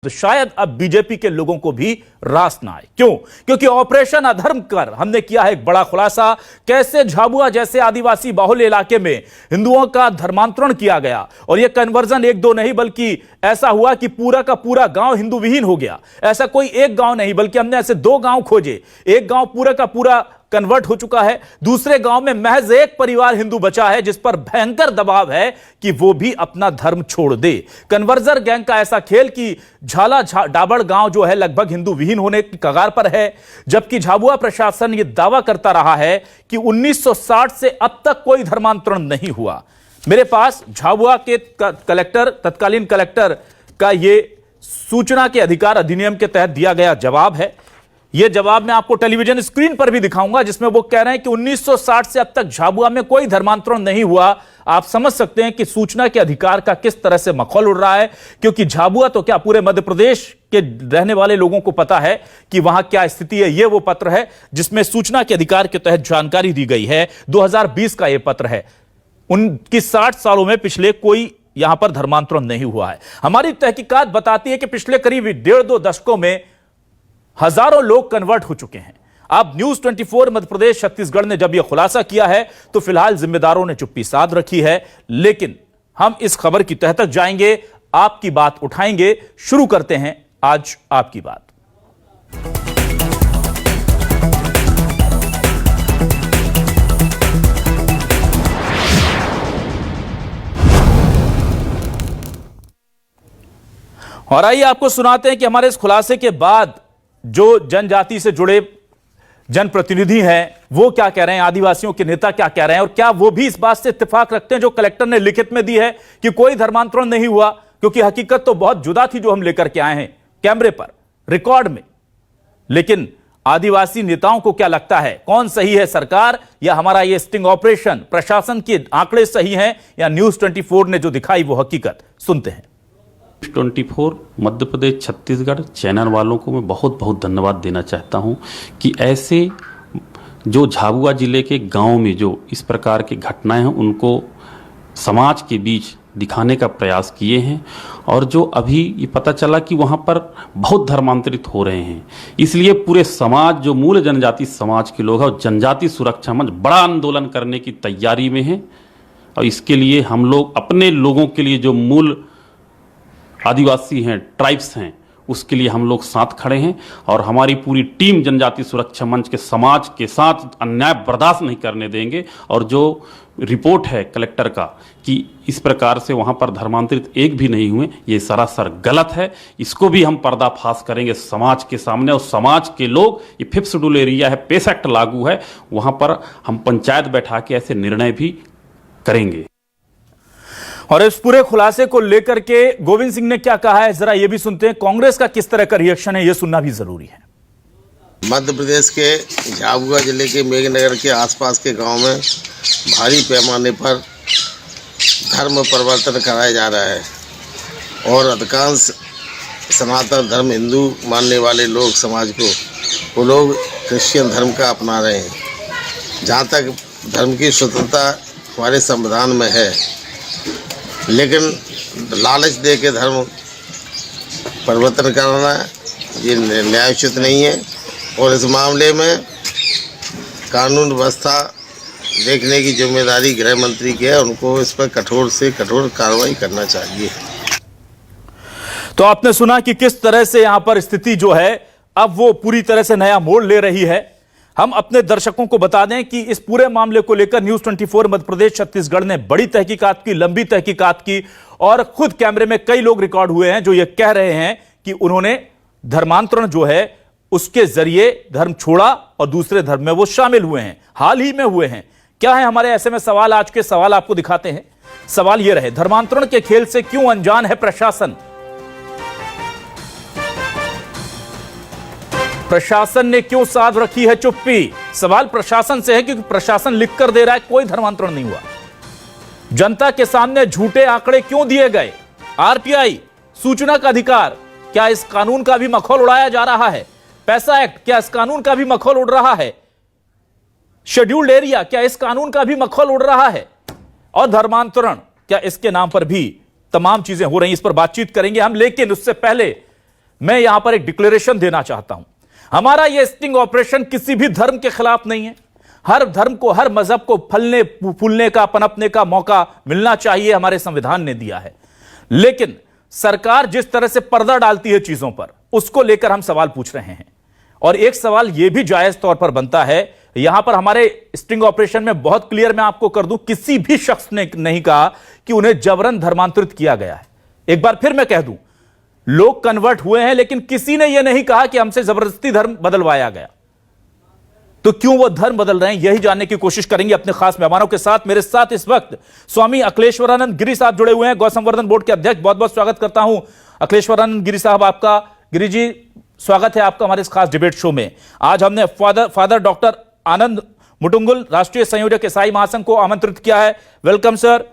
तो शायद अब बीजेपी के लोगों को भी रास ना आए। क्यों? क्योंकि ऑपरेशन अधर्म कर हमने किया है एक बड़ा खुलासा, कैसे झाबुआ जैसे आदिवासी बाहुल्य इलाके में हिंदुओं का धर्मांतरण किया गया और यह कन्वर्जन एक दो नहीं बल्कि ऐसा हुआ कि पूरा का पूरा गांव हिंदू विहीन हो गया। ऐसा कोई एक गांव नहीं बल्कि हमने ऐसे दो गांव खोजे, एक गांव पूरा का पूरा कन्वर्ट हो चुका है, दूसरे गांव में महज एक परिवार हिंदू बचा है जिस पर भयंकर दबाव है कि वो भी अपना धर्म छोड़ दे। कन्वर्जर गैंग का ऐसा खेल कि झाला डाबड़ गांव जो है लगभग हिंदू विहीन होने की कगार पर है, जबकि झाबुआ प्रशासन यह दावा करता रहा है कि 1960 से अब तक कोई धर्मांतरण नहीं हुआ। मेरे पास झाबुआ के कलेक्टर, तत्कालीन कलेक्टर का यह सूचना के अधिकार अधिनियम के तहत दिया गया जवाब है। यह जवाब मैं आपको टेलीविजन स्क्रीन पर भी दिखाऊंगा, जिसमें वो कह रहे हैं कि 1960 से अब तक झाबुआ में कोई धर्मांतरण नहीं हुआ। आप समझ सकते हैं कि सूचना के अधिकार का किस तरह से मखौल उड़ रहा है, क्योंकि झाबुआ तो क्या पूरे मध्य प्रदेश के रहने वाले लोगों को पता है कि वहां क्या स्थिति है। यह वो पत्र है जिसमें सूचना के अधिकार के तहत जानकारी दी गई है। 2020 का यह पत्र है। उनकी 60 सालों में पिछले कोई यहां पर धर्मांतरण नहीं हुआ है। हमारी तहकीकात बताती है कि पिछले करीब 1.5-2 दशकों में हजारों लोग कन्वर्ट हो चुके हैं। अब न्यूज 24 मध्य प्रदेश छत्तीसगढ़ ने जब यह खुलासा किया है तो फिलहाल जिम्मेदारों ने चुप्पी साध रखी है, लेकिन हम इस खबर की तह तक जाएंगे, आपकी बात उठाएंगे। शुरू करते हैं आज आपकी बात। और आइए आपको सुनाते हैं कि हमारे इस खुलासे के बाद जो जनजाति से जुड़े जनप्रतिनिधि हैं वो क्या कह रहे हैं, आदिवासियों के नेता क्या कह रहे हैं और क्या वो भी इस बात से इत्तेफाक रखते हैं जो कलेक्टर ने लिखित में दी है कि कोई धर्मांतरण नहीं हुआ, क्योंकि हकीकत तो बहुत जुदा थी जो हम लेकर के आए हैं कैमरे पर, रिकॉर्ड में। लेकिन आदिवासी नेताओं को क्या लगता है, कौन सही है, सरकार या हमारा ये स्टिंग ऑपरेशन, प्रशासन के आंकड़े सही हैं या न्यूज 24 ने जो दिखाई वो हकीकत? सुनते हैं। 24 मध्य प्रदेश छत्तीसगढ़ चैनल वालों को मैं बहुत बहुत धन्यवाद देना चाहता हूं कि ऐसे जो झाबुआ जिले के गांव में जो इस प्रकार की घटनाएं हैं उनको समाज के बीच दिखाने का प्रयास किए हैं। और जो अभी ये पता चला कि वहां पर बहुत धर्मांतरित हो रहे हैं, इसलिए पूरे समाज, जो मूल जनजाति समाज के लोग हैं, और जनजाति सुरक्षा मंच बड़ा आंदोलन करने की तैयारी में है। और इसके लिए हम लोग अपने लोगों के लिए, जो मूल आदिवासी हैं, ट्राइब्स हैं, उसके लिए हम लोग साथ खड़े हैं। और हमारी पूरी टीम जनजाति सुरक्षा मंच के समाज के साथ अन्याय बर्दाश्त नहीं करने देंगे। और जो रिपोर्ट है कलेक्टर का कि इस प्रकार से वहां पर धर्मांतरित एक भी नहीं हुए, ये सरासर गलत है। इसको भी हम पर्दाफाश करेंगे समाज के सामने। और समाज के लोग, ये 5th शेड्यूल एरिया है, पेस एक्ट लागू है, वहां पर हम पंचायत बैठा के ऐसे निर्णय भी करेंगे। और इस पूरे खुलासे को लेकर के गोविंद सिंह ने क्या कहा है, जरा ये भी सुनते हैं। कांग्रेस का किस तरह का रिएक्शन है, ये सुनना भी जरूरी है। मध्य प्रदेश के झाबुआ जिले के मेघनगर के आसपास के गांव में भारी पैमाने पर धर्म परिवर्तन कराया जा रहा है और अधिकांश सनातन धर्म हिंदू मानने वाले लोग, समाज को, वो लोग क्रिश्चियन धर्म का अपना रहे हैं। जहाँ तक धर्म की स्वतंत्रता हमारे संविधान में है, लेकिन लालच दे के धर्म परिवर्तन कराना ये न्यायोचित नहीं है। और इस मामले में कानून व्यवस्था देखने की जिम्मेदारी गृह मंत्री की है, उनको इस पर कठोर से कठोर कार्रवाई करना चाहिए। तो आपने सुना कि किस तरह से यहां पर स्थिति जो है अब वो पूरी तरह से नया मोड़ ले रही है। हम अपने दर्शकों को बता दें कि इस पूरे मामले को लेकर न्यूज 24 मध्य प्रदेश छत्तीसगढ़ ने बड़ी तहकीकात की, लंबी तहकीकात की, और खुद कैमरे में कई लोग रिकॉर्ड हुए हैं जो ये कह रहे हैं कि उन्होंने धर्मांतरण जो है उसके जरिए धर्म छोड़ा और दूसरे धर्म में वो शामिल हुए हैं, हाल ही में हुए हैं। क्या है हमारे ऐसे में सवाल? आज के सवाल आपको दिखाते हैं। सवाल यह रहे, धर्मांतरण के खेल से क्यों अनजान है प्रशासन? प्रशासन ने क्यों साध रखी है चुप्पी? सवाल प्रशासन से है क्योंकि प्रशासन लिख कर दे रहा है कोई धर्मांतरण नहीं हुआ। जनता के सामने झूठे आंकड़े क्यों दिए गए? आरटीआई, सूचना का अधिकार, क्या इस कानून का भी मखौल उड़ाया जा रहा है? पैसा एक्ट, क्या इस कानून का भी मखौल उड़ रहा है? शेड्यूल्ड एरिया, क्या इस कानून का भी मखौल उड़ रहा है? और धर्मांतरण, क्या इसके नाम पर भी तमाम चीजें हो रही हैं? इस पर बातचीत करेंगे हम, लेकिन उससे पहले मैं यहां पर एक डिक्लेरेशन देना चाहता हूं। हमारा यह स्टिंग ऑपरेशन किसी भी धर्म के खिलाफ नहीं है। हर धर्म को, हर मजहब को फलने फूलने का, पनपने का मौका मिलना चाहिए, हमारे संविधान ने दिया है। लेकिन सरकार जिस तरह से पर्दा डालती है चीजों पर, उसको लेकर हम सवाल पूछ रहे हैं। और एक सवाल यह भी जायज तौर पर बनता है, यहां पर हमारे स्टिंग ऑपरेशन में बहुत क्लियर मैं आपको कर दूं, किसी भी शख्स ने नहीं कहा कि उन्हें जबरन धर्मांतरित किया गया है। एक बार फिर मैं कह दूं, लोग कन्वर्ट हुए हैं, लेकिन किसी ने यह नहीं कहा कि हमसे जबरदस्ती धर्म बदलवाया गया। तो क्यों वो धर्म बदल रहे हैं, यही जानने की कोशिश करेंगे अपने खास मेहमानों के साथ। मेरे साथ इस वक्त स्वामी अखिलेश्वरानंद गिरी साहब जुड़े हुए हैं, गौ संवर्धन बोर्ड के अध्यक्ष। बहुत बहुत स्वागत करता हूं अखिलेश्वरानंद गिरी साहब आपका। गिरी जी, स्वागत है आपका हमारे इस खास डिबेट शो में। आज हमने फादर डॉक्टर आनंद मुटुंगुल, राष्ट्रीय संयोजक ईसाई महासंघ को आमंत्रित किया है। Welcome sir,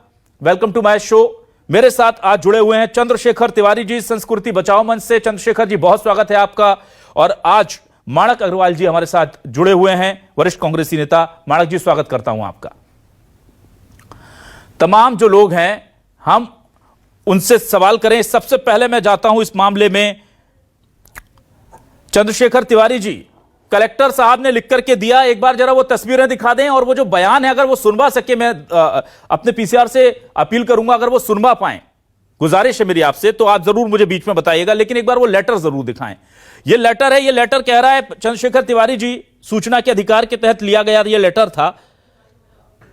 welcome to my show. मेरे साथ आज जुड़े हुए हैं चंद्रशेखर तिवारी जी, संस्कृति बचाओ मंच से। चंद्रशेखर जी, बहुत स्वागत है आपका। और आज माणक अग्रवाल जी हमारे साथ जुड़े हुए हैं, वरिष्ठ कांग्रेसी नेता। माणक जी, स्वागत करता हूं आपका। तमाम जो लोग हैं, हम उनसे सवाल करें। सबसे पहले मैं जाता हूं इस मामले में चंद्रशेखर तिवारी जी, कलेक्टर साहब ने लिख करके दिया, एक बार जरा वो तस्वीरें दिखा दें और वो जो बयान है अगर वो सुनवा सके, मैं अपने पीसीआर से अपील करूंगा अगर वो सुनवा पाए, गुजारिश है मेरी आपसे, तो आप जरूर मुझे बीच में बताइएगा, लेकिन एक बार वो लेटर जरूर दिखाएं। ये लेटर है, ये लेटर कह रहा है चंद्रशेखर तिवारी जी, सूचना के अधिकार के तहत लिया गया ये लेटर था।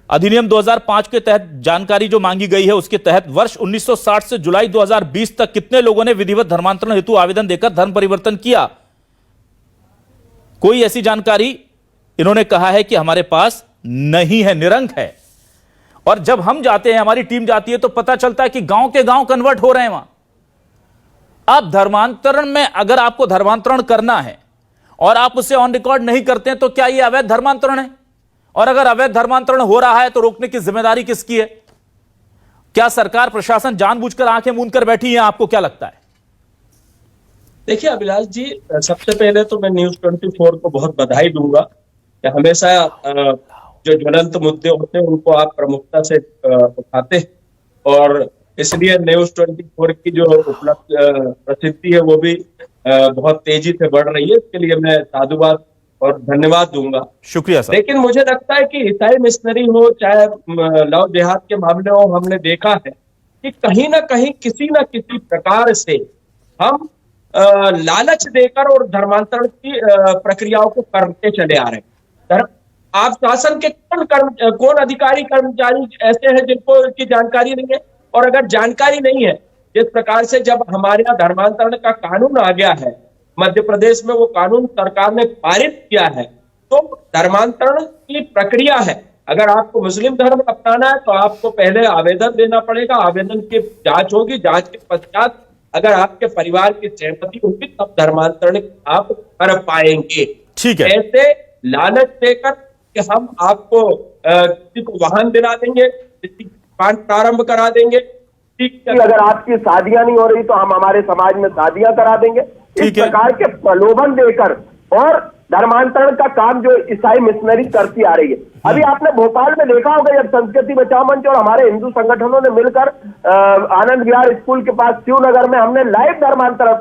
अधिनियम 2005 के तहत जानकारी जो मांगी गई है, उसके तहत वर्ष 1960 से जुलाई 2020 तक कितने लोगों ने विधिवत धर्मांतरण हेतु आवेदन देकर धर्म परिवर्तन किया? कोई ऐसी जानकारी इन्होंने कहा है कि हमारे पास नहीं है, निरंक है। और जब हम जाते हैं, हमारी टीम जाती है, तो पता चलता है कि गांव के गांव कन्वर्ट हो रहे हैं वहां। अब धर्मांतरण में अगर आपको धर्मांतरण करना है और आप उसे ऑन रिकॉर्ड नहीं करते हैं, तो क्या यह अवैध धर्मांतरण है? और अगर अवैध धर्मांतरण हो रहा है तो रोकने की जिम्मेदारी किसकी है? क्या सरकार, प्रशासन जानबूझकर आंखें मूंद कर बैठी है? आपको क्या लगता है? देखिए अभिलाष जी, सबसे पहले तो मैं न्यूज 24 को बहुत बधाई दूंगा कि हमेशा जो ज्वलंत मुद्दे होते हैं उनको आप प्रमुखता से उठाते हैं, और इसलिए न्यूज 24 की जो उपलब्ध प्रसिद्धि है वो भी बहुत तेजी से बढ़ रही है। इसके लिए मैं साधुवाद और धन्यवाद दूंगा। शुक्रिया सर। लेकिन मुझे लगता है कि ईसाई मिशनरी हो चाहे लव जिहाद के मामले हो, हमने देखा है कि कहीं ना कहीं किसी न किसी प्रकार से हम लालच देकर और धर्मांतरण की प्रक्रियाओं को करते चले आ रहे हैं। आप शासन के कौन अधिकारी कर्मचारी ऐसे हैं जिनको इसकी जानकारी नहीं है? और अगर जानकारी नहीं है, जिस प्रकार से जब हमारे यहाँ धर्मांतरण का कानून आ गया है, मध्य प्रदेश में वो कानून सरकार ने पारित किया है, तो धर्मांतरण की प्रक्रिया है। अगर आपको मुस्लिम धर्म अपनाना है तो आपको पहले आवेदन देना पड़ेगा, आवेदन की जांच होगी, जांच के पश्चात अगर आपके परिवार की सहमति होगी तब धर्मांतरण आप कर पाएंगे। ठीक है। ऐसे लालच देकर कि हम आपको किसी को वाहन दिला देंगे, किसी दुकान प्रारंभ करा देंगे, अगर आपकी शादियां नहीं हो रही तो हम हमारे समाज में शादियां करा देंगे, इस प्रकार के प्रलोभन देकर और धर्मांतरण का काम जो ईसाई मिशनरी करती आ रही है। अभी आपने भोपाल में देखा होगा, जब संस्कृति बचाओ मंच और हमारे हिंदू संगठनों ने मिलकर आनंद विहार स्कूल के पास शिवनगर में हमने लाइव धर्मांतरण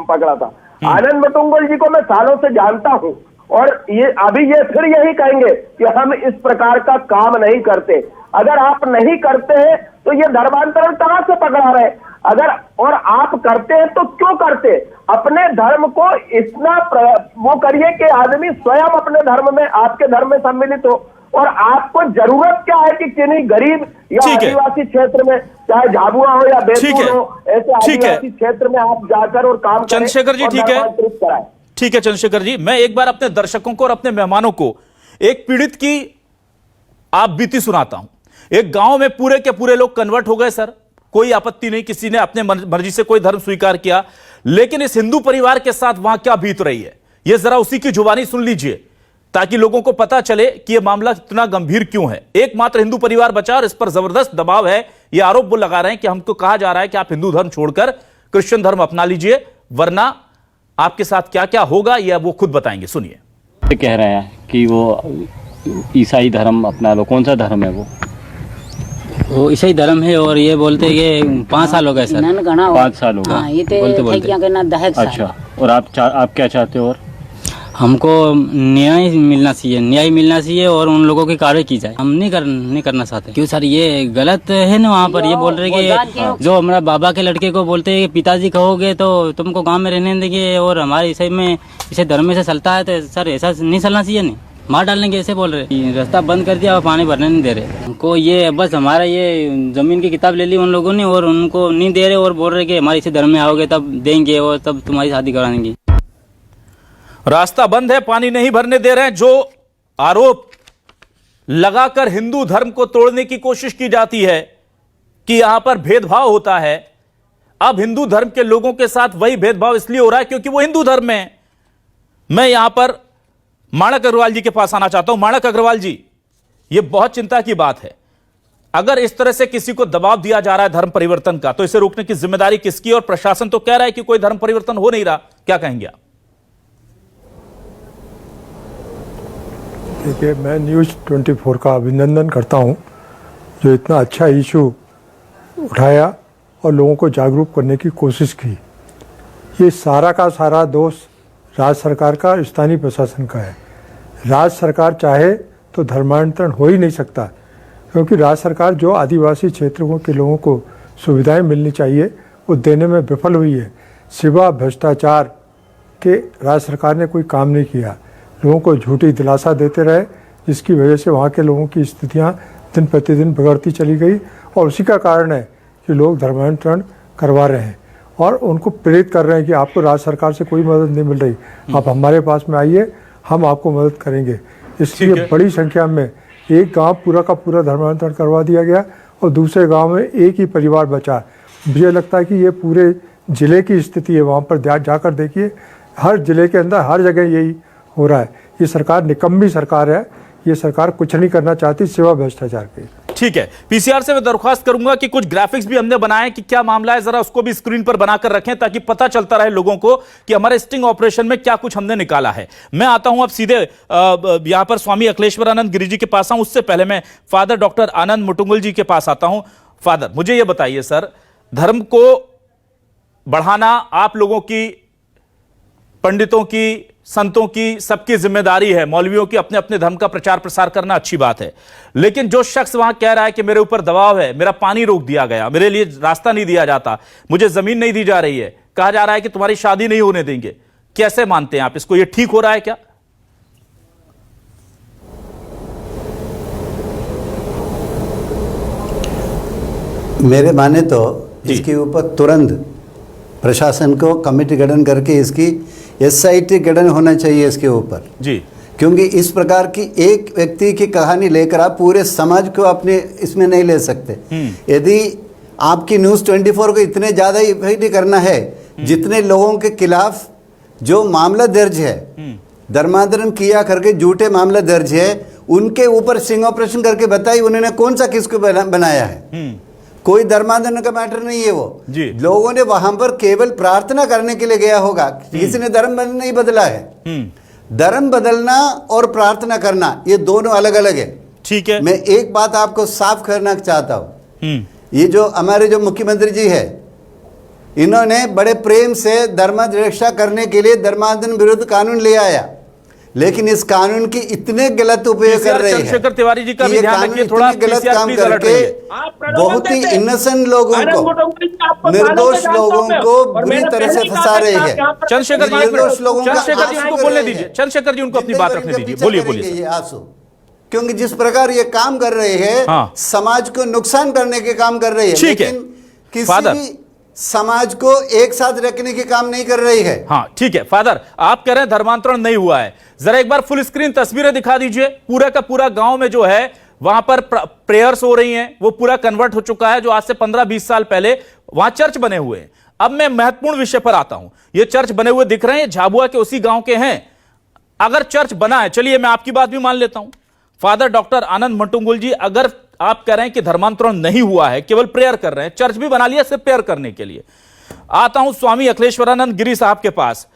पकड़ा था। आनंद मुटुंगुल जी को मैं सालों से जानता हूं, और ये अभी ये फिर यही कहेंगे कि हम इस प्रकार का काम नहीं करते। अगर आप नहीं करते हैं तो ये धर्मांतरण कहां से पकड़ा रहे? अगर और आप करते हैं तो क्यों करते? अपने धर्म को इतना वो करिए कि आदमी स्वयं अपने धर्म में, आपके धर्म में सम्मिलित हो। और आपको जरूरत क्या है कि किन्हीं गरीब या आदिवासी क्षेत्र में, चाहे झाबुआ हो या बैतूल हो, ऐसे आदिवासी क्षेत्र में आप जाकर और काम करें। चंद्रशेखर जी, ठीक है, ठीक है चंद्रशेखर जी, मैं एक बार अपने दर्शकों को और अपने मेहमानों को एक पीड़ित की आप बीती सुनाता हूं। एक गांव में पूरे के पूरे लोग कन्वर्ट हो गए सर, कोई आपत्ति नहीं, किसी ने अपने मर्जी से कोई धर्म स्वीकार किया, लेकिन इस हिंदू परिवार के साथ वहां क्या बीत रही है, यह जरा उसी की जुबानी सुन लीजिए, ताकि लोगों को पता चले कि यह मामला इतना गंभीर क्यों है। एकमात्र हिंदू परिवार बचा और इस पर जबरदस्त दबाव है। यह आरोप वो लगा रहे हैं कि हमको कहा जा रहा है कि आप हिंदू धर्म छोड़कर क्रिश्चियन धर्म अपना लीजिए, वरना आपके साथ क्या क्या होगा यह वो खुद बताएंगे। सुनिए। कह रहे हैं कि वो ईसाई धर्म अपना लो। कौन सा धर्म है वो? वो ईसाई धर्म है और ये बोलते हैं कि 5 साल हो गए सर। 5 साल हो गए। हाँ, ये बोलते तो बोलते। अच्छा, और आप क्या चाहते हो? और हमको न्याय मिलना चाहिए और उन लोगों की कार्रवाई की जाए। हम नहीं करना चाहते। क्यों सर, ये गलत है ना। वहाँ पर ये बोल रहे कि जो हमारा बाबा के लड़के को बोलते हैं कि पिताजी कहोगे तो तुमको गांव में रहने देंगे, और हमारे इसे धर्म में से चलता है तो सर ऐसा नहीं चलना चाहिए। नहीं मार डालेंगे ऐसे बोल रहे। रास्ता बंद कर दिया और पानी भरने नहीं दे रहे हमको। ये बस हमारा ये जमीन की किताब ले ली उन लोगों ने और उनको नहीं दे रहे, और बोल रहे कि हमारे इसी धर्म में आओगे तब देंगे और तब तुम्हारी शादी कराएंगे। रास्ता बंद है, पानी नहीं भरने दे रहे हैं। जो आरोप लगाकर हिंदू धर्म को तोड़ने की कोशिश की जाती है कि यहां पर भेदभाव होता है, अब हिंदू धर्म के लोगों के साथ वही भेदभाव इसलिए हो रहा है क्योंकि वो हिंदू धर्म में है। मैं यहां पर माणक अग्रवाल जी के पास आना चाहता हूं। माणक अग्रवाल जी, यह बहुत चिंता की बात है। अगर इस तरह से किसी को दबाव दिया जा रहा है धर्म परिवर्तन का, तो इसे रोकने की जिम्मेदारी किसकी? और प्रशासन तो कह रहा है कि कोई धर्म परिवर्तन हो नहीं रहा, क्या कहेंगे आप? देखिए, मैं न्यूज़ 24 का अभिनंदन करता हूं, जो इतना अच्छा इशू उठाया और लोगों को जागरूक करने की कोशिश की। ये सारा का सारा दोष राज्य सरकार का, स्थानीय प्रशासन का है। राज्य सरकार चाहे तो धर्मांतरण हो ही नहीं सकता, क्योंकि राज्य सरकार जो आदिवासी क्षेत्रों के लोगों को सुविधाएं मिलनी चाहिए वो देने में विफल हुई है। सिवा भ्रष्टाचार के राज्य सरकार ने कोई काम नहीं किया। लोगों को झूठी दिलासा देते रहे, जिसकी वजह से वहाँ के लोगों की स्थितियाँ दिन प्रतिदिन बिगड़ती चली गई, और उसी का कारण है कि लोग धर्मांतरण करवा रहे हैं और उनको प्रेरित कर रहे हैं कि आपको राज्य सरकार से कोई मदद नहीं मिल रही, आप हमारे पास में आइए, हम आपको मदद करेंगे। इसलिए बड़ी संख्या में एक गांव पूरा का पूरा धर्मांतरण करवा दिया गया और दूसरे गांव में एक ही परिवार बचा। मुझे लगता है कि ये पूरे ज़िले की स्थिति है। वहाँ पर जाकर देखिए, हर ज़िले के अंदर हर जगह यही हो रहा है। ये सरकार निकम्मी सरकार है। ये सरकार कुछ नहीं करना चाहती सिवा भ्रष्टाचार के। ठीक है, पीसीआर से मैं दरख्वास्त करूंगा कि कुछ ग्राफिक्स भी हमने बनाए कि क्या मामला है, जरा उसको भी स्क्रीन पर बनाकर रखें ताकि पता चलता रहे लोगों को कि हमारे स्टिंग ऑपरेशन में क्या कुछ हमने निकाला है। मैं आता हूं अब सीधे यहां पर स्वामी अखिलेश्वरानंद गिरी जी के पास आऊं। उससे पहले मैं फादर डॉक्टर आनंद मुटुंगल जी के पास आता हूं। फादर, मुझे यह बताइए सर, धर्म को बढ़ाना आप लोगों की, पंडितों की, संतों की, सबकी जिम्मेदारी है। मौलवियों की अपने अपने धर्म का प्रचार प्रसार करना अच्छी बात है, लेकिन जो शख्स वहां कह रहा है कि मेरे ऊपर दबाव है, मेरा पानी रोक दिया गया, मेरे लिए रास्ता नहीं दिया जाता, मुझे जमीन नहीं दी जा रही है, कहा जा रहा है कि तुम्हारी शादी नहीं होने देंगे, कैसे मानते हैं आप इसको? ये ठीक हो रहा है क्या? मेरे माने तो इसके ऊपर तुरंत प्रशासन को कमेटी गठन करके इसकी SIT गठन होना चाहिए इसके ऊपर जी, क्योंकि इस प्रकार की एक व्यक्ति की कहानी लेकर आप पूरे समाज को अपने इसमें नहीं ले सकते। यदि आपकी न्यूज़ 24 को इतने ज़्यादा इफेक्ट करना है, जितने लोगों के खिलाफ जो मामला दर्ज है, धर्मांतरण किया करके झूठे मामला दर्ज है, उनके ऊपर स्टिंग ऑपरेशन करके बताइए उन्होंने कौन सा किसको बनाया है। कोई धर्मांतरण का मैटर नहीं है वो जी। लोगों ने वहां पर केवल प्रार्थना करने के लिए गया होगा, किसी ने धर्म नहीं बदला है। धर्म बदलना और प्रार्थना करना ये दोनों अलग अलग है। ठीक है, मैं एक बात आपको साफ करना चाहता हूं, ये जो हमारे जो मुख्यमंत्री जी है, इन्होंने बड़े प्रेम से धर्म रक्षा करने के लिए धर्मांतरण विरुद्ध कानून ले आया, लेकिन इस कानून की इतने गलत उपयोग कर रहे हैं। चंद्रशेखर तिवारी जी का भी ध्यान रखिए थोड़ा, गलत काम करके बहुत ही इनोसेंट लोगों को, निर्दोष लोगों को बुरी तरह से फंसा रहे हैं। चंद्रशेखर जी, निर्दोष लोगों का चंद्रशेखर जी उनको बोलने दीजिए, चंद्रशेखर जी उनको अपनी बात रखने दीजिए, बोलिए बोलिए। ये आंसू, क्योंकि जिस प्रकार ये काम कर रहे हैं, हाँ। समाज को नुकसान करने के काम कर रहे हैं, ठीक है, लेकिन किसी भी समाज को एक साथ रखने के काम नहीं कर रही है। हाँ ठीक है फादर, आप कह रहे हैं धर्मांतरण नहीं हुआ है, जरा एक बार फुल स्क्रीन तस्वीरें दिखा दीजिए। पूरा का पूरा गांव में जो है वहां पर प्रेयर्स हो रही हैं, वो पूरा कन्वर्ट हो चुका है। जो आज से 15-20 साल पहले वहां चर्च बने हुए हैं। अब मैं महत्वपूर्ण विषय पर आता हूं। ये चर्च बने हुए दिख रहे हैं, झाबुआ के उसी गांव के हैं। अगर चर्च बना है, चलिए मैं आपकी बात भी मान लेता हूं, फादर डॉक्टर आनंद मुटुंगल जी, अगर आप कह रहे हैं कि धर्मांतरण नहीं हुआ है, केवल प्रेयर कर रहे हैं, चर्च भी बना लिया सिर्फ प्रेयर करने के लिए। आता हूं स्वामी अखिलेश्वरानंद गिरी साहब के पास।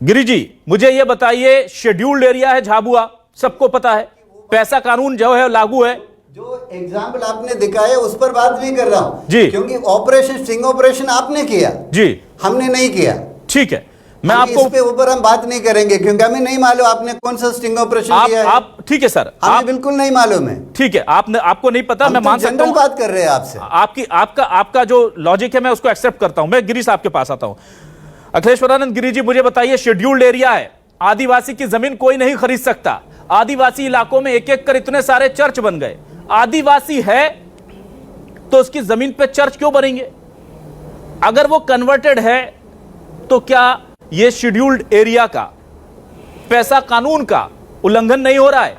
गिरी जी, मुझे यह बताइए, शेड्यूल्ड एरिया है झाबुआ, सबको पता है, पैसा कानून जो है लागू है, जो एग्जाम्पल आपने दिखाया उस पर बात नहीं कर रहा हूँ जी। क्योंकि ऑपरेशन स्टिंग ऑपरेशन आपने किया जी हमने नहीं किया। ठीक है, मैं हम आपको इस पे ऊपर हम बात नहीं करेंगे क्योंकि हमें नहीं मालूम आपने कौन सा स्टिंग ऑपरेशन किया है। आप ठीक है सर, हमें आप बिल्कुल नहीं मालूम है। ठीक है, आपको नहीं पता, मैं मान सकता जनरल हूं। बात कर रहे हैं आपसे। आपका जो लॉजिक है मैं उसको एक्सेप्ट करता हूं। मैं गिरीश आपके पास आता हूं। अखिलेश्वरानंद गिरी जी, मुझे बताइए, शेड्यूल्ड एरिया है, आदिवासी की जमीन कोई नहीं खरीद सकता, आदिवासी इलाकों में एक एक कर इतने सारे चर्च बन गए, आदिवासी है तो उसकी जमीन पे चर्च क्यों बनेंगे? अगर वो कन्वर्टेड है तो क्या ये शेड्यूल्ड एरिया का पैसा कानून का उल्लंघन नहीं हो रहा है?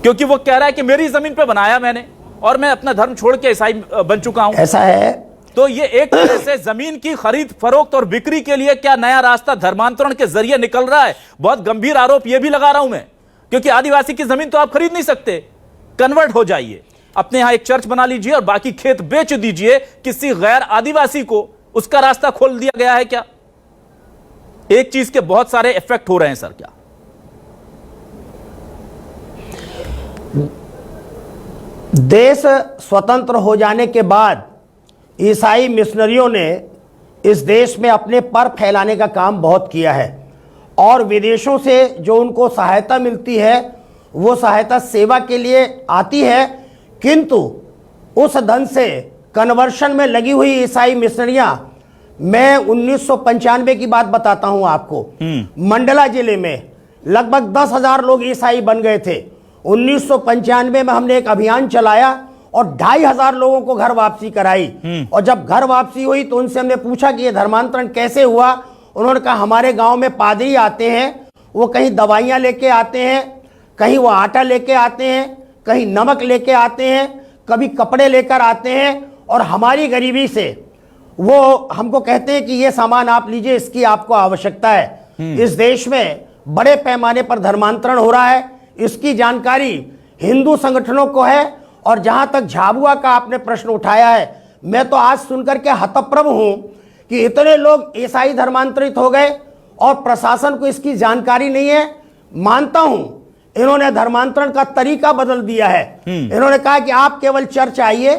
क्योंकि वो कह रहा है कि मेरी जमीन पे बनाया मैंने और मैं अपना धर्म छोड़ के ईसाई बन चुका हूं। ऐसा है तो ये एक तरह से जमीन की खरीद फरोख्त और बिक्री के लिए क्या नया रास्ता धर्मांतरण के जरिए निकल रहा है? बहुत गंभीर आरोप यह भी लगा रहा हूं मैं, क्योंकि आदिवासी की जमीन तो आप खरीद नहीं सकते, कन्वर्ट हो जाइए, अपने यहां एक चर्च बना लीजिए और बाकी खेत बेच दीजिए किसी गैर आदिवासी को, उसका रास्ता खोल दिया गया है क्या? एक चीज के बहुत सारे इफेक्ट हो रहे हैं सर। क्या देश स्वतंत्र हो जाने के बाद ईसाई मिशनरियों ने इस देश में अपने पर फैलाने का काम बहुत किया है और विदेशों से जो उनको सहायता मिलती है वो सहायता सेवा के लिए आती है, किंतु उस धन से कन्वर्शन में लगी हुई ईसाई मिशनरियां, मैं 1995 की बात बताता हूं आपको, मंडला जिले में लगभग 10,000 लोग ईसाई बन गए थे। 1995 में हमने एक अभियान चलाया और 2,500 लोगों को घर वापसी कराई। और जब घर वापसी हुई तो उनसे हमने पूछा कि ये धर्मांतरण कैसे हुआ। उन्होंने कहा हमारे गांव में पादरी आते हैं, वो कहीं दवाइयां लेके आते हैं, कहीं वो आटा लेके आते हैं, कहीं नमक लेके आते हैं, कभी कपड़े लेकर आते हैं और हमारी गरीबी से वो हमको कहते हैं कि ये सामान आप लीजिए, इसकी आपको आवश्यकता है। इस देश में बड़े पैमाने पर धर्मांतरण हो रहा है, इसकी जानकारी हिंदू संगठनों को है। और जहां तक झाबुआ का आपने प्रश्न उठाया है, मैं तो आज सुनकर के हतप्रभ हूं कि इतने लोग ईसाई धर्मांतरित हो गए और प्रशासन को इसकी जानकारी नहीं है। मानता हूं इन्होंने धर्मांतरण का तरीका बदल दिया है। इन्होंने कहा कि आप केवल चर्च आइए,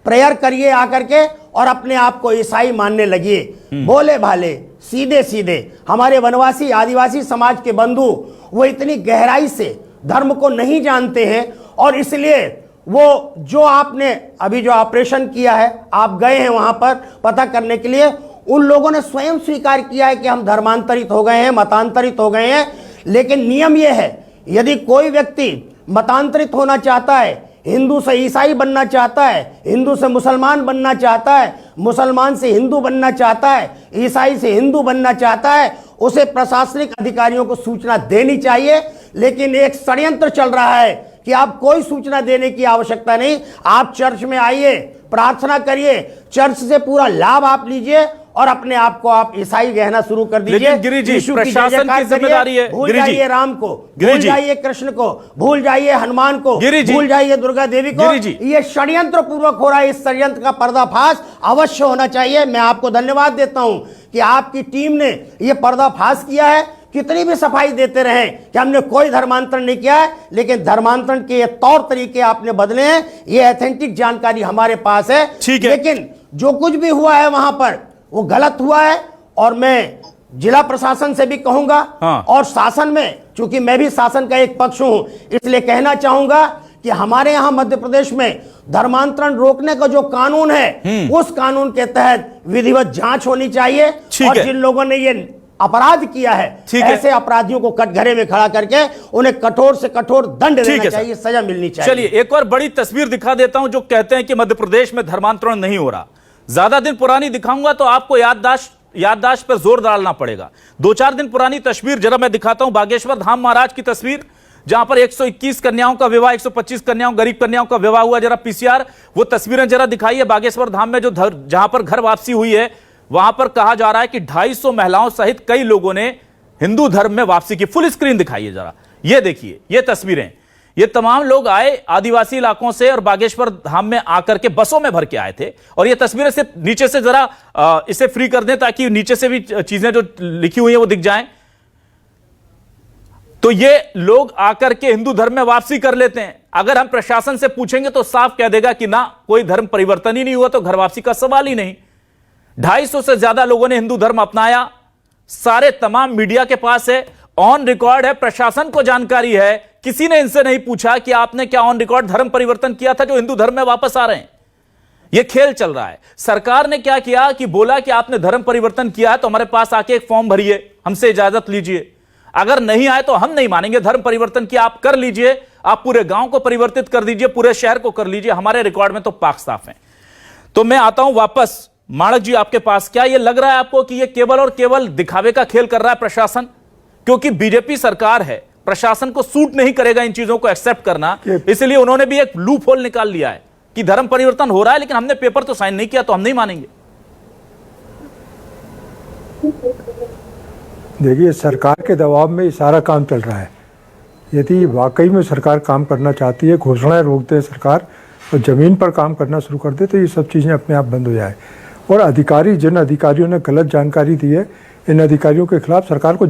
प्रेयर करिए आकर के और अपने आप को ईसाई मानने लगिए। भोले भाले सीधे सीधे हमारे वनवासी आदिवासी समाज के बंधु वो इतनी गहराई से धर्म को नहीं जानते हैं और इसलिए वो जो आपने अभी जो ऑपरेशन किया है, आप गए हैं वहां पर पता करने के लिए, उन लोगों ने स्वयं स्वीकार किया है कि हम धर्मांतरित हो गए हैं, मतांतरित हो गए हैं। लेकिन नियम यह है, यदि कोई व्यक्ति मतांतरित होना चाहता है, हिंदू से ईसाई बनना चाहता है, हिंदू से मुसलमान बनना चाहता है, मुसलमान से हिंदू बनना चाहता है, ईसाई से हिंदू बनना चाहता है, उसे प्रशासनिक अधिकारियों को सूचना देनी चाहिए। लेकिन एक षड्यंत्र चल रहा है कि आप कोई सूचना देने की आवश्यकता नहीं, आप चर्च में आइए, प्रार्थना करिए, चर्च से पूरा लाभ आप लीजिए और अपने आप को आप ईसाई कहना शुरू कर दीजिए। लेकिन गिरी जी, प्रशासन की जिम्मेदारी है। भूल जाइए राम को, भूल जाइए कृष्ण को, भूल जाइए हनुमान को, भूल जाइए दुर्गा देवी को। ये षड्यंत्र पूर्वक हो रहा है, इस षड्यंत्र का पर्दाफाश अवश्य होना चाहिए। मैं आपको धन्यवाद देता हूं कि आपकी टीम ने ये पर्दाफाश किया है। कितनी भी सफाई देते रहे कि हमने कोई धर्मांतरण नहीं किया है, लेकिन धर्मांतरण के ये तौर तरीके आपने बदले हैं, ये ऑथेंटिक जानकारी हमारे पास है। लेकिन जो कुछ भी हुआ है वहां पर वो गलत हुआ है और मैं जिला प्रशासन से भी कहूंगा और शासन में, चूंकि मैं भी शासन का एक पक्ष हूं, इसलिए कहना चाहूंगा कि हमारे यहां मध्य प्रदेश में धर्मांतरण रोकने का जो कानून है, उस कानून के तहत विधिवत जांच होनी चाहिए और जिन लोगों ने ये अपराध किया है, ऐसे अपराधियों को कटघरे में खड़ा करके उन्हें कठोर से कठोर दंड देना चाहिए, सजा मिलनी चाहिए। चलिए एक और बड़ी तस्वीर दिखा देता हूं जो कहते हैं कि मध्य प्रदेश में धर्मांतरण नहीं हो रहा। ज्यादा दिन पुरानी दिखाऊंगा तो आपको याददाश्त पर जोर डालना पड़ेगा। 2-4 दिन पुरानी तस्वीर जरा मैं दिखाता हूं। बागेश्वर धाम महाराज की तस्वीर, जहां पर 121 कन्याओं का विवाह, 125 कन्याओं, गरीब कन्याओं का विवाह हुआ। जरा पीसीआर वो तस्वीरें जरा दिखाइए। बागेश्वर धाम में जो जहां पर घर वापसी हुई है, वहां पर कहा जा रहा है कि 250 महिलाओं सहित कई लोगों ने हिंदू धर्म में वापसी की। फुल स्क्रीन दिखाइए जरा, ये देखिए ये तस्वीरें। ये तमाम लोग आए आदिवासी इलाकों से और बागेश्वर धाम में आकर के बसों में भर के आए थे। और ये तस्वीरें सिर्फ नीचे से जरा इसे फ्री कर दें ताकि नीचे से भी चीजें जो लिखी हुई है वो दिख जाएं। तो ये लोग आकर के हिंदू धर्म में वापसी कर लेते हैं। अगर हम प्रशासन से पूछेंगे तो साफ कह देगा कि ना, कोई धर्म परिवर्तन ही नहीं हुआ, तो घर वापसी का सवाल ही नहीं। 250 से ज्यादा लोगों ने हिंदू धर्म अपनाया, सारे तमाम मीडिया के पास है, ऑन रिकॉर्ड है, प्रशासन को जानकारी है। किसी ने इनसे नहीं पूछा कि आपने क्या ऑन रिकॉर्ड धर्म परिवर्तन किया था जो हिंदू धर्म में वापस आ रहे हैं। यह खेल चल रहा है। सरकार ने क्या किया कि बोला कि आपने धर्म परिवर्तन किया है तो हमारे पास आके एक फॉर्म भरिए, हमसे इजाजत लीजिए, अगर नहीं आए तो हम नहीं मानेंगे धर्म परिवर्तन किया, आप कर लीजिए, आप पूरे गांव को परिवर्तित कर दीजिए, पूरे शहर को कर लीजिए, हमारे रिकॉर्ड में तो पाक साफ है। तो मैं आता हूं वापस माणक जी आपके पास। क्या यह लग रहा है आपको कि यह केवल और केवल दिखावे का खेल कर रहा है प्रशासन? क्योंकि बीजेपी सरकार है, प्रशासन को सूट नहीं करेगा इन चीजों को एक्सेप्ट करना, इसलिए उन्होंने भी एक लूप होल निकाल लिया है कि धर्म परिवर्तन हो रहा है लेकिन हमने पेपर तो साइन नहीं किया तो हम नहीं मानेंगे। देखिए, सरकार के दबाव में ये सारा काम चल रहा है। यदि वाकई में सरकार काम करना चाहती है, घोषणाएं रोक दे सरकार और ज़मीन पर काम करना शुरू कर दे तो ये सब चीज़ें अपने आप बंद हो जाए। और अधिकारी, जिन अधिकारियों ने गलत जानकारी दी है, इन अधिकारियों के खिलाफ सरकार को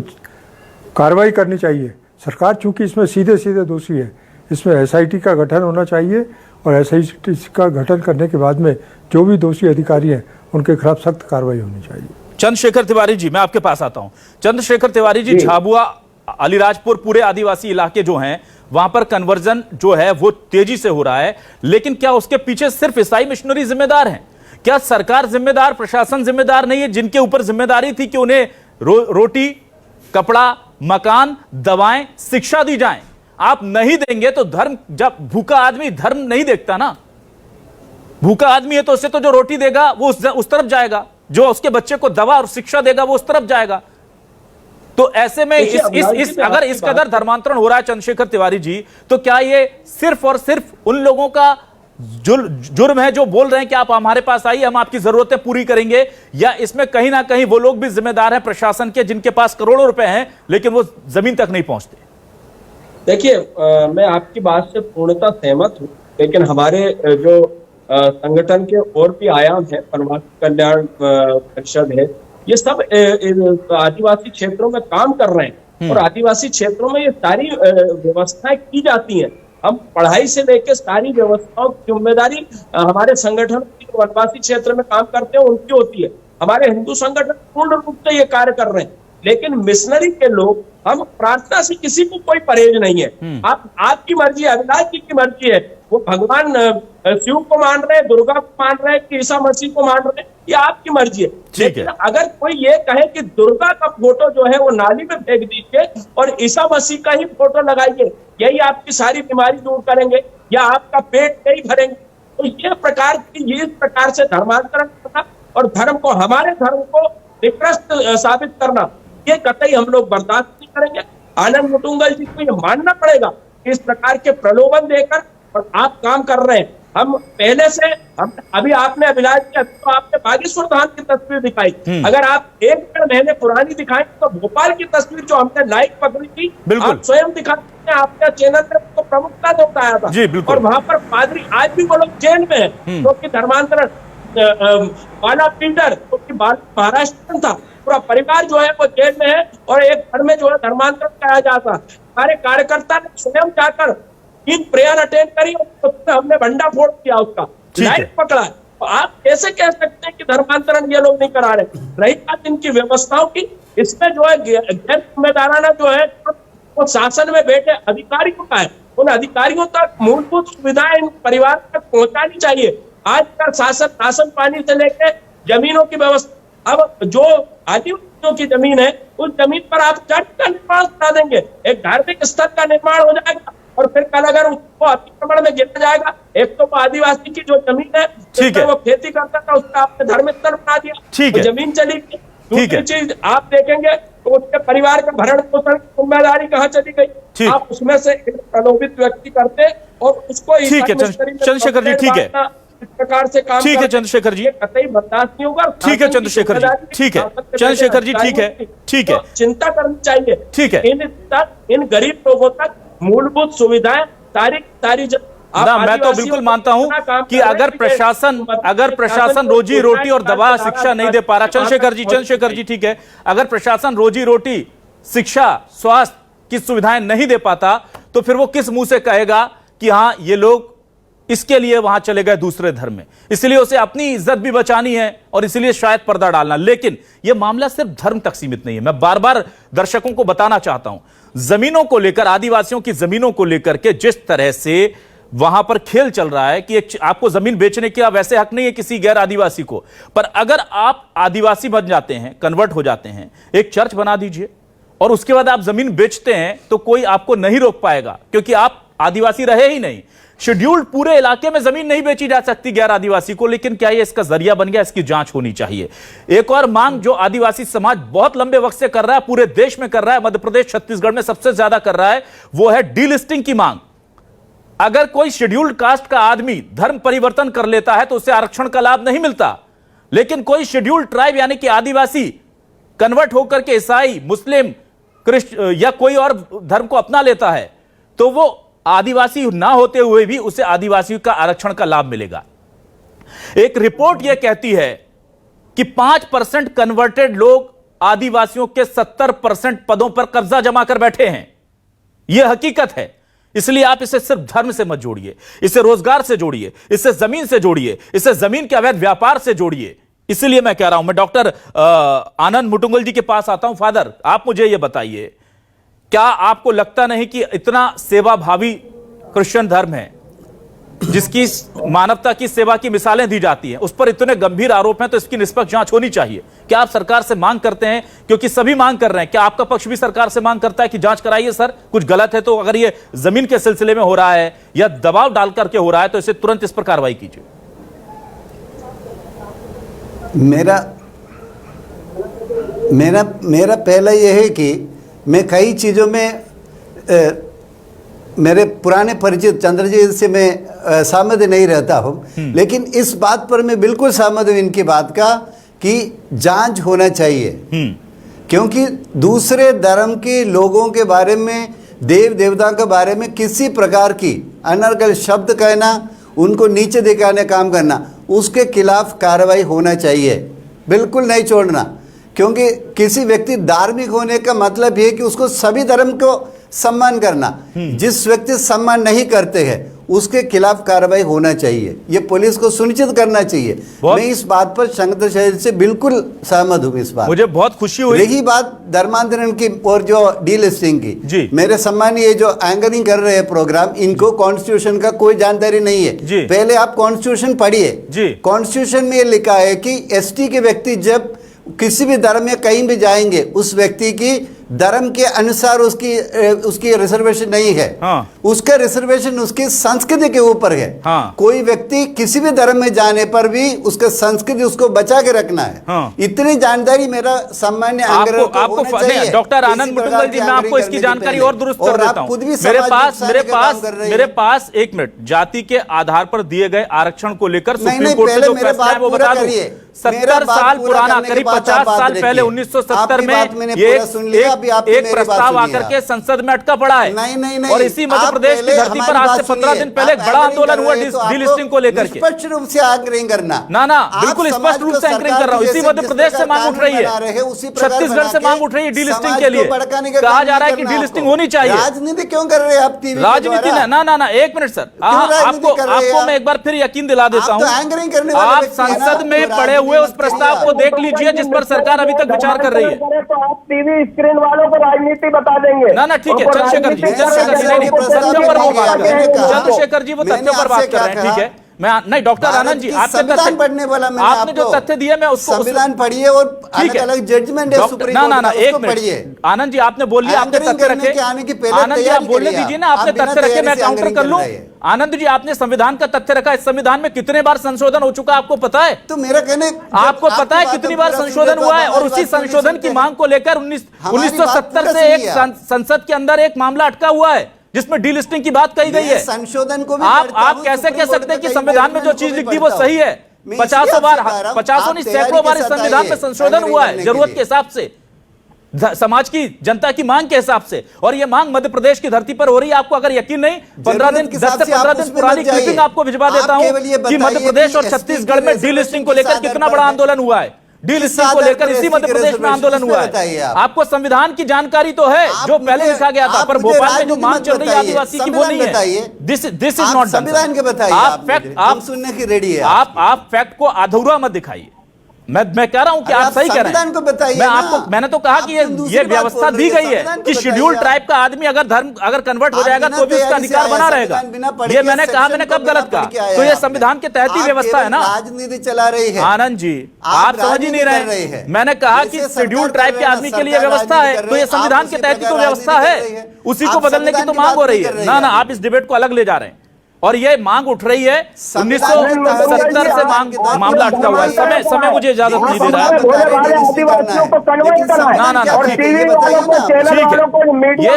कार्रवाई करनी चाहिए। सरकार चूंकि इसमें सीधे सीधे दोषी है, इसमें SIT का गठन होना चाहिए और SIT का गठन करने के बाद में जो भी दोषी अधिकारी हैं उनके खिलाफ सख्त कार्रवाई होनी चाहिए। चंद्रशेखर तिवारी जी, मैं आपके पास आता हूं। चंद्रशेखर तिवारी जी, झाबुआ, अलीराजपुर, पूरे आदिवासी इलाके जो हैं वहां पर कन्वर्जन जो है वो तेजी से हो रहा है, लेकिन क्या उसके पीछे सिर्फ ईसाई मिशनरी जिम्मेदार हैं? क्या सरकार जिम्मेदार, प्रशासन जिम्मेदार नहीं है? जिनके ऊपर जिम्मेदारी थी कि उन्हें रोटी, कपड़ा, मकान, दवाएं, शिक्षा दी जाए, आप नहीं देंगे तो धर्म, जब भूखा आदमी धर्म नहीं देखता ना, भूखा आदमी है तो उससे तो जो रोटी देगा वो उस तरफ जाएगा, जो उसके बच्चे को दवा और शिक्षा देगा वो उस तरफ जाएगा। तो ऐसे में अगर इस कदर धर्मांतरण हो रहा है चंद्रशेखर तिवारी जी, तो क्या ये सिर्फ और सिर्फ उन लोगों का जुर्म है जो बोल रहे हैं कि आप हमारे पास आइए, हम आपकी जरूरतें पूरी करेंगे, या इसमें कहीं ना कहीं वो लोग भी जिम्मेदार हैं प्रशासन के जिनके पास करोड़ों रुपए हैं लेकिन वो जमीन तक नहीं पहुंचते? देखिए, मैं आपकी बात से पूर्णतः सहमत हूं, लेकिन हमारे जो संगठन के और भी आयाम है, वनवासी कल्याण परिषद है, ये सब आदिवासी क्षेत्रों में काम कर रहे हैं और आदिवासी क्षेत्रों में ये सारी व्यवस्थाएं की जाती हैं। हम पढ़ाई से लेकर सारी व्यवस्थाओं की जिम्मेदारी हमारे संगठन वनवासी क्षेत्र में काम करते हैं उनकी होती है। हमारे हिंदू संगठन पूर्ण रूप से ये कार्य कर रहे हैं, लेकिन मिशनरी के लोग, हम प्रार्थना से किसी को कोई परहेज नहीं है। आपकी मर्जी है, अविनाश जी की मर्जी है, वो भगवान शिव को मान रहे हैं, दुर्गा को मान रहे हैं कि ईसा मसीह को मान रहे हैं, ये आपकी मर्जी है। लेकिन अगर कोई ये कहे कि दुर्गा का फोटो जो है वो नाली में फेंक दीजिए और ईसा मसीह का ही फोटो लगाइए, यही आपकी सारी बीमारी दूर करेंगे या आपका पेट नहीं भरेंगे, तो ये इस प्रकार से धर्मांतरण करना और धर्म को, हमारे धर्म को निकृष्ट साबित करना, ये कतई हम लोग बर्दाश्त नहीं करेंगे। आनंद मुटुंगल जी को ये मानना पड़ेगा कि इस प्रकार के प्रलोभन देकर और आप काम कर रहे हैं। हम पहले से, हम अभी आपने अभिलाष जी, तो आपने बागेश्वर धाम की तस्वीर दिखाई, अगर आप 1 महीने पुरानी दिखाएं तो भोपाल की तस्वीर जो हमने लाइव पकड़ी थी, आप स्वयं दिखाते हैं, आपने चैनल में तो प्रमुखता से उठाया था, और वहां पर पादरी आज भी वो लोग जेल में है क्योंकि धर्मांतरण वाला पीटर, क्योंकि महाराष्ट्र था, पूरा परिवार जो है वो जेल में है और एक घर में जो है धर्मांतरण कराया जाता। हमारे कार्यकर्ता ने स्वयं जाकर 3 प्रेयर अटेंड करी और हमने भंडा फोड़ दिया, उसका लाइव पकड़ा। तो आप कैसे कह सकते हैं कि धर्मांतरण ये लोग नहीं करा रहे? रही बात इनकी व्यवस्थाओं की, इसमें जो है गैर जिम्मेदाराना जो है वो शासन में बैठे अधिकारियों का है, उन अधिकारियों तक मूलभूत सुविधाएं इन परिवार तक पहुंचानी चाहिए। आज का राशन पानी से लेकर जमीनों की व्यवस्था, अब जो आदिवासियों की जमीन है उस जमीन पर आप चर्च का निर्माण करा देंगे, एक धार्मिक स्थल का निर्माण हो जाएगा और फिर कल अगर उसको अतिक्रमण में गिरा जाएगा, एक तो आदिवासी की जो जमीन है वो खेती करता था उसका आपने धर्म स्थल बना दिया, तो जमीन चली गई। दूसरी चीज आप देखेंगे तो उसके परिवार का भरण पोषण की जिम्मेदारी कहाँ चली गई? आप उसमें से प्रलोभित व्यक्ति करते और उसको चंद्रशेखर जी, ठीक है, इस प्रकार से काम, ठीक है चंद्रशेखर जी, कतई बर्दाश्त नहीं होगा। ठीक है चंद्रशेखर जी, ठीक है चंद्रशेखर जी, ठीक है, ठीक है, चिंता करनी चाहिए, ठीक है, इन गरीब लोगों तक मूलभूत सुविधाएं सारी मैं तो बिल्कुल मानता हूं कि अगर प्रशासन रोजी रोटी और दवा शिक्षा नहीं दे पा रहा, चंद्रशेखर जी, ठीक है, अगर प्रशासन रोजी रोटी, शिक्षा, स्वास्थ्य की सुविधाएं नहीं दे पाता तो फिर वो किस मुंह से कहेगा कि हां ये लोग इसके लिए वहां चले गए दूसरे धर्म में। इसलिए उसे अपनी इज्जत भी बचानी है और इसलिए शायद पर्दा डालना। लेकिन यह मामला सिर्फ धर्म तक सीमित नहीं है। मैं बार बार दर्शकों को बताना चाहता हूं, जमीनों को लेकर, आदिवासियों की जमीनों को लेकर के जिस तरह से वहां पर खेल चल रहा है कि आपको जमीन बेचने का वैसे हक नहीं है किसी गैर आदिवासी को, पर अगर आप आदिवासी बन जाते हैं, कन्वर्ट हो जाते हैं, एक चर्च बना दीजिए और उसके बाद आप जमीन बेचते हैं तो कोई आपको नहीं रोक पाएगा, क्योंकि आप आदिवासी रहे ही नहीं। शेड्यूल्ड पूरे इलाके में जमीन नहीं बेची जा सकती गैर आदिवासी को, लेकिन क्या ये इसका जरिया बन गया? इसकी जांच होनी चाहिए। एक और मांग जो आदिवासी समाज बहुत लंबे वक्त से कर रहा है, पूरे देश में कर रहा है, मध्य प्रदेश छत्तीसगढ़ में सबसे ज्यादा कर रहा है, वो है डीलिस्टिंग की मांग। अगर कोई शेड्यूल्ड कास्ट का आदमी धर्म परिवर्तन कर लेता है तो उसे आरक्षण का लाभ नहीं मिलता, लेकिन कोई शेड्यूल्ड ट्राइब यानी कि आदिवासी कन्वर्ट होकर के ईसाई, मुस्लिम, क्रिश्चियन या कोई और धर्म को अपना लेता है तो वो आदिवासी ना होते हुए भी उसे आदिवासी का आरक्षण का लाभ मिलेगा। एक रिपोर्ट यह कहती है कि 5% कन्वर्टेड लोग आदिवासियों के 70% पदों पर कब्जा जमा कर बैठे हैं। यह हकीकत है। इसलिए आप इसे सिर्फ धर्म से मत जोड़िए, इसे रोजगार से जोड़िए, इसे जमीन से जोड़िए, इसे जमीन के अवैध व्यापार से जोड़िए। इसलिए मैं कह रहा हूं, मैं डॉक्टर आनंद मुटुंगल जी के पास आता हूं। फादर, आप मुझे यह बताइए, क्या आपको लगता नहीं कि इतना सेवाभावी क्रिश्चियन धर्म है जिसकी मानवता की सेवा की मिसालें दी जाती हैं, उस पर इतने गंभीर आरोप हैं, तो इसकी निष्पक्ष जांच होनी चाहिए? क्या आप सरकार से मांग करते हैं, क्योंकि सभी मांग कर रहे हैं, क्या आपका पक्ष भी सरकार से मांग करता है कि जांच कराइए सर, कुछ गलत है तो, अगर ये जमीन के सिलसिले में हो रहा है या दबाव डाल करके हो रहा है तो इसे तुरंत इस पर कार्रवाई कीजिए? मेरा पहला यह है कि मैं कई चीज़ों में मेरे पुराने परिचित चंद्रजीत से मैं सहमत नहीं रहता हूँ, लेकिन इस बात पर मैं बिल्कुल सहमत हूँ इनकी बात का कि जांच होना चाहिए। क्योंकि दूसरे धर्म के लोगों के बारे में, देव देवता के बारे में किसी प्रकार की अनर्गल शब्द कहना, उनको नीचे दिखाने काम करना, उसके खिलाफ कार्रवाई होना चाहिए, बिल्कुल नहीं छोड़ना। क्योंकि किसी व्यक्ति धार्मिक होने का मतलब ये कि उसको सभी धर्म को सम्मान करना। जिस व्यक्ति सम्मान नहीं करते हैं उसके खिलाफ कार्रवाई होना चाहिए, ये पुलिस को सुनिश्चित करना चाहिए। मैं इस बात पर शंकर शहर से बिल्कुल सहमत हूँ। इस बात मुझे बहुत खुशी हुई। रही बात धर्मांतरण की और जो डीलिस्टिंग की, मेरे सम्मानीय ये जो एंकरिंग कर रहे हैं प्रोग्राम, इनको कॉन्स्टिट्यूशन का कोई जानकारी नहीं है। पहले आप कॉन्स्टिट्यूशन पढ़िए। कॉन्स्टिट्यूशन में ये लिखा है कि एसटी के व्यक्ति जब किसी भी धर्म में कहीं भी जाएंगे, उस व्यक्ति की धर्म के अनुसार उसकी रिजर्वेशन नहीं है। उसका रिजर्वेशन उसकी संस्कृति के ऊपर है। कोई व्यक्ति किसी भी धर्म में जाने पर भी उसका संस्कृति उसको बचा के रखना है। इतनी जानकारी मेरा सामान्य डॉक्टर आनंद मुटुंगल जी, मैं आपको इसकी जानकारी और दुरुस्त कर देता हूं। मेरे पास 1 मिनट, जाति के आधार पर दिए गए आरक्षण को लेकर सुप्रीम कोर्ट से जो फैसला है वो बता दूं। 70 साल पुराना, करीब 50 साल पहले 1970 में एक प्रस्ताव आकर के संसद में अटका पड़ा है। नहीं, और इसी मध्य प्रदेश की धरती पर आज से 15 दिन पहले एक बड़ा आंदोलन हुआ डीलिस्टिंग को लेकर के। स्पष्ट रूप से एंकरिंग करना। ना, बिल्कुल स्पष्ट रूप से एंकरिंग कर रहा हूं। इसी मध्य प्रदेश से मांग उठ रही है, छत्तीसगढ़ से मांग उठ रही है डीलिस्टिंग के लिए। कहा जा रहा है कि डीलिस्टिंग होनी चाहिए। राजनीति क्यों कर रहे हैं आप? राजनीति ना, 1 मिनट सर, आपको मैं एक बार फिर यकीन दिला देता हूँ। आप संसद में पड़े हुए उस प्रस्ताव को देख लीजिए जिस पर सरकार अभी तक विचार कर रही है। तो आप टीवी स्क्रीन वालों को राजनीति बता देंगे। ना, ठीक है, चंद्रशेखर जी, तथ्य पर वो बात कर रहे हैं। चंद्रशेखर जी वो तथ्य पर बात कर रहे हैं, ठीक है। मैं नहीं, डॉक्टर आनंद जी, संविधान पढ़ने वाला आपने जो तथ्य दिए मैं उसको संविधान पढ़िए और अलग-अलग जजमेंट है सुप्रीम कोर्ट ना, एक मिनट आनंद जी, आपने बोल लिया, आपने तथ्य रखे। आनंद जी आप बोलने दीजिए ना, आपने तथ्य रखे, मैं काउंटर कर लूं। आनंद जी, आपने संविधान का तथ्य रखा। इस संविधान में कितने बार संशोधन हो चुका आपको पता है? तो मेरा कहने, आपको पता है कितनी बार संशोधन हुआ है? और उसी संशोधन की मांग को लेकर 1970 से एक संसद के अंदर एक मामला अटका हुआ है जिसमें डीलिस्टिंग की बात कही गई है। संशोधन को भी आप कैसे कह सकते हैं कि संविधान में जो चीज लिख दी वो सही है? 50 बार, 50 नहीं, सैकड़ों बार इस संविधान में संशोधन हुआ है जरूरत के हिसाब से, समाज की, जनता की मांग के हिसाब से। और ये मांग मध्य प्रदेश की धरती पर हो रही है। आपको अगर यकीन नहीं, 10 से 15 दिन पुरानी क्लिपिंग आपको भिजवा देता हूं कि मध्य प्रदेश और छत्तीसगढ़ में डीलिस्टिंग को लेकर कितना बड़ा आंदोलन हुआ है। डीलिस्टिंग को लेकर इसी मध्य प्रदेश में आंदोलन हुआ है। आपको संविधान की जानकारी तो है जो पहले लिखा गया था, पर भोपाल में जो मांग चल रही है आदिवासी की वो नहीं है। दिस इज नॉट संविधान के बताइए, आप फैक्ट आप सुनने की रेडी है। आप फैक्ट को अधूरा मत दिखाइए। मैं कह रहा हूं कि आप सही कह रहे हैं। को बताइए मैं आपको मैंने तो कहा कि ये व्यवस्था दी गई है कि शेड्यूल ट्राइब का आदमी अगर कन्वर्ट हो जाएगा तो भी उसका अधिकार बना रहेगा। ये मैंने कहा, मैंने कब गलत कहा? तो ये संविधान के तहत ही व्यवस्था है ना। राजनीति चला रही है आनंद जी, आप समझ ही नहीं रहे। मैंने कहा कि शेड्यूल ट्राइब के आदमी के लिए व्यवस्था है, तो ये संविधान के तहत ही तो व्यवस्था है। उसी को बदलने की तो मांग हो रही है ना। आप इस डिबेट को अलग ले जा रहे हैं और ये मांग उठ रही है 1970 से मामला अटका हुआ है। समय मुझे इजाजत नहीं दे रहा है। ये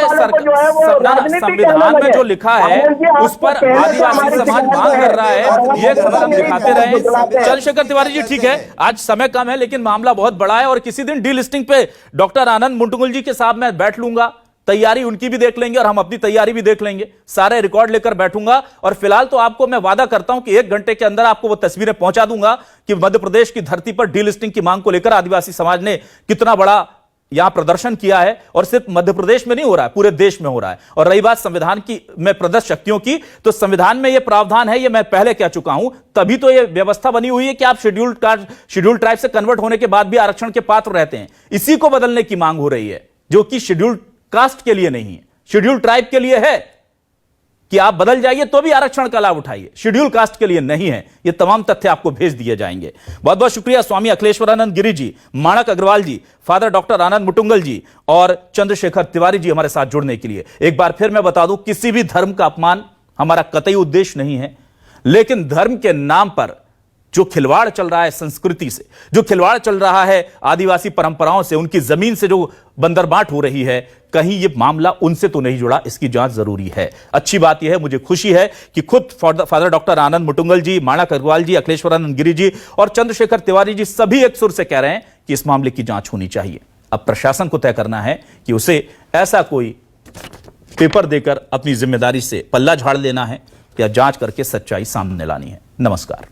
संविधान में जो लिखा है उस पर आदिवासी समाज मांग कर रहा है, ये कदम दिखाते रहे। चंद्रशेखर तिवारी जी, ठीक है आज समय कम है लेकिन मामला बहुत बड़ा है और किसी दिन डीलिस्टिंग पे डॉक्टर आनंद मुंटुंगल जी के साथ मैं बैठ लूंगा, तैयारी उनकी भी देख लेंगे और हम अपनी तैयारी भी देख लेंगे, सारे रिकॉर्ड लेकर बैठूंगा। और फिलहाल तो आपको मैं वादा करता हूं कि 1 घंटे के अंदर आपको वो तस्वीरें पहुंचा दूंगा कि मध्य प्रदेश की धरती पर डीलिस्टिंग की मांग को लेकर आदिवासी समाज ने कितना बड़ा यहां प्रदर्शन किया है। और सिर्फ मध्य प्रदेश में नहीं हो रहा है, पूरे देश में हो रहा है। और रही बात संविधान की में प्रदर्श शक्तियों की, तो संविधान में यह प्रावधान है, यह मैं पहले कह चुका हूं, तभी तो यह व्यवस्था बनी हुई है कि आप शेड्यूल ट्राइब से कन्वर्ट होने के बाद भी आरक्षण के पात्र रहते हैं। इसी को बदलने की मांग हो रही है, जो कि शेड्यूल कास्ट के लिए नहीं है, शेड्यूल ट्राइब के लिए है कि आप बदल जाइए तो भी आरक्षण का लाभ उठाइए, शेड्यूल कास्ट के लिए नहीं है। ये तमाम तथ्य आपको भेज दिए जाएंगे। बहुत बहुत शुक्रिया स्वामी अखिलेश्वरानंद गिरी जी, माणक अग्रवाल जी, फादर डॉक्टर आनंद मुटुंगल जी और चंद्रशेखर तिवारी जी हमारे साथ जुड़ने के लिए। एक बार फिर मैं बता दूं, किसी भी धर्म का अपमान हमारा कतई उद्देश्य नहीं है, लेकिन धर्म के नाम पर जो खिलवाड़ चल रहा है संस्कृति से, जो खिलवाड़ चल रहा है आदिवासी परंपराओं से, उनकी जमीन से जो बंदरबाट हो रही है, कहीं ये मामला उनसे तो नहीं जुड़ा, इसकी जांच जरूरी है। अच्छी बात यह है, मुझे खुशी है कि खुद फादर डॉक्टर आनंद मुटुंगल जी, माणक अग्रवाल जी, अखिलेश्वरानंद गिरी जी और चंद्रशेखर तिवारी जी सभी एक सुर से कह रहे हैं कि इस मामले की जांच होनी चाहिए। अब प्रशासन को तय करना है कि उसे ऐसा कोई पेपर देकर अपनी जिम्मेदारी से पल्ला झाड़ लेना है या जांच करके सच्चाई सामने लानी है। नमस्कार।